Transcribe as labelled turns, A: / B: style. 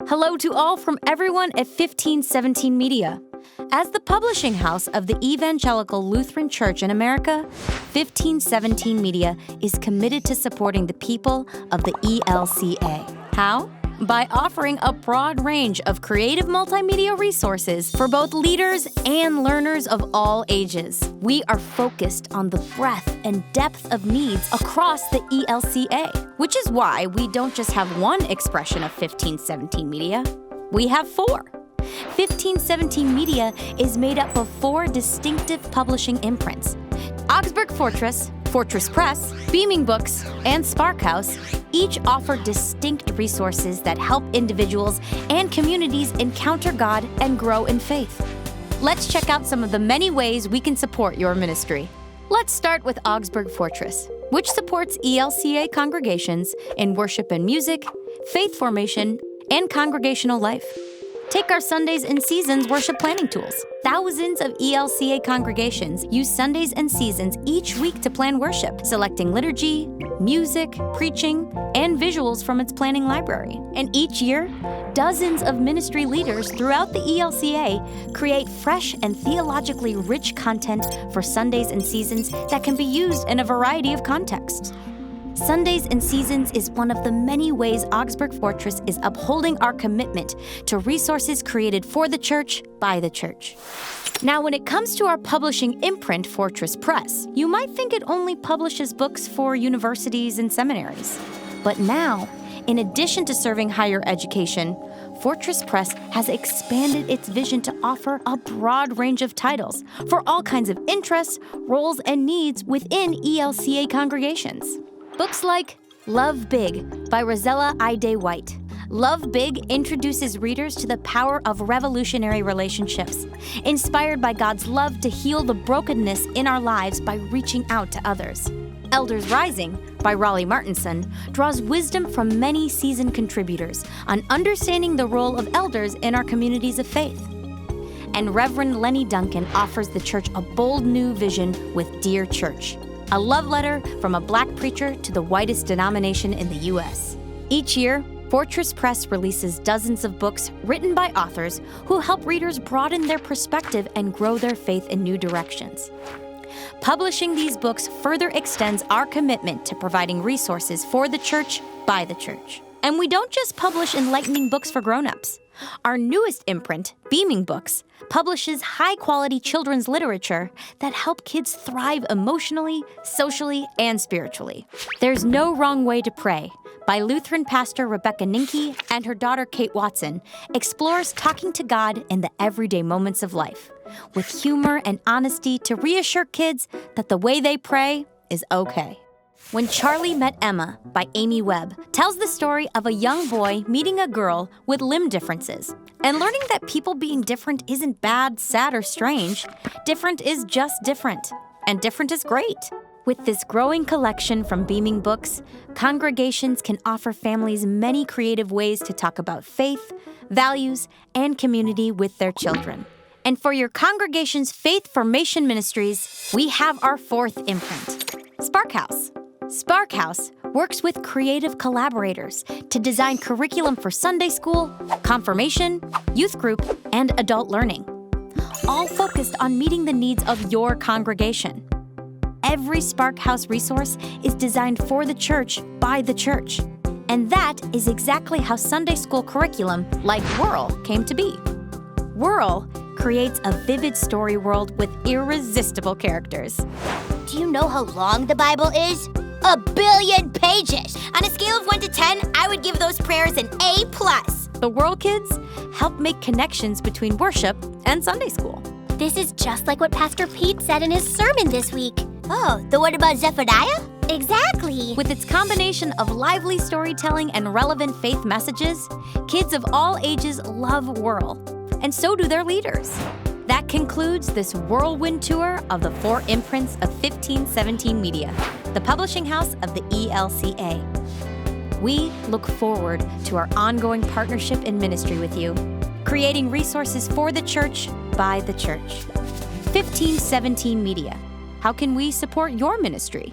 A: Hello to all from everyone at 1517 Media. As the publishing house of the Evangelical Lutheran Church in America, 1517 Media is committed to supporting the people of the ELCA. How? By offering a broad range of creative multimedia resources for both leaders and learners of all ages. We are focused on the breadth and depth of needs across the ELCA, which is why we don't just have one expression of 1517 Media, we have four. 1517 Media is made up of four distinctive publishing imprints: Augsburg Fortress, Fortress Press, Beaming Books, and Sparkhouse each offer distinct resources that help individuals and communities encounter God and grow in faith. Let's check out some of the many ways we can support your ministry. Let's start with Augsburg Fortress, which supports ELCA congregations in worship and music, faith formation, and congregational life. Take our Sundays and Seasons worship planning tools. Thousands of ELCA congregations use Sundays and Seasons each week to plan worship, selecting liturgy, music, preaching, and visuals from its planning library. And each year, dozens of ministry leaders throughout the ELCA create fresh and theologically rich content for Sundays and Seasons that can be used in a variety of contexts. Sundays and Seasons is one of the many ways Augsburg Fortress is upholding our commitment to resources created for the church by the church. Now, when it comes to our publishing imprint, Fortress Press, you might think it only publishes books for universities and seminaries. But now, in addition to serving higher education, Fortress Press has expanded its vision to offer a broad range of titles for all kinds of interests, roles, and needs within ELCA congregations. Books like Love Big by Rosella Ide White. Love Big introduces readers to the power of revolutionary relationships, inspired by God's love to heal the brokenness in our lives by reaching out to others. Elders Rising by Raleigh Martinson draws wisdom from many seasoned contributors on understanding the role of elders in our communities of faith. And Reverend Lenny Duncan offers the church a bold new vision with Dear Church, a love letter from a Black preacher to the whitest denomination in the U.S. Each year, Fortress Press releases dozens of books written by authors who help readers broaden their perspective and grow their faith in new directions. Publishing these books further extends our commitment to providing resources for the church by the church. And we don't just publish enlightening books for grown-ups. Our newest imprint, Beaming Books, publishes high-quality children's literature that help kids thrive emotionally, socially, and spiritually. There's No Wrong Way to Pray by Lutheran pastor Rebecca Ninke and her daughter Kate Watson explores talking to God in the everyday moments of life, with humor and honesty to reassure kids that the way they pray is okay. When Charlie Met Emma by Amy Webb tells the story of a young boy meeting a girl with limb differences and learning that people being different isn't bad, sad, or strange. Different is just different, and different is great. With this growing collection from Beaming Books, congregations can offer families many creative ways to talk about faith, values, and community with their children. And for your congregation's faith formation ministries, we have our fourth imprint, Sparkhouse. Sparkhouse works with creative collaborators to design curriculum for Sunday school, confirmation, youth group, and adult learning, all focused on meeting the needs of your congregation. Every Sparkhouse resource is designed for the church by the church, and that is exactly how Sunday school curriculum like Whirl came to be. Whirl creates a vivid story world with irresistible characters.
B: Do you know how long the Bible is? 1 billion pages! On a scale of 1 to 10, I would give those prayers an A+.
A: The Whirl Kids help make connections between worship and Sunday school.
B: This is just like what Pastor Pete said in his sermon this week. Oh, the one about Zephaniah? Exactly!
A: With its combination of lively storytelling and relevant faith messages, kids of all ages love Whirl, and so do their leaders. That concludes this whirlwind tour of the four imprints of 1517 Media, the publishing house of the ELCA. We look forward to our ongoing partnership and ministry with you, creating resources for the church by the church. 1517 Media. How can we support your ministry?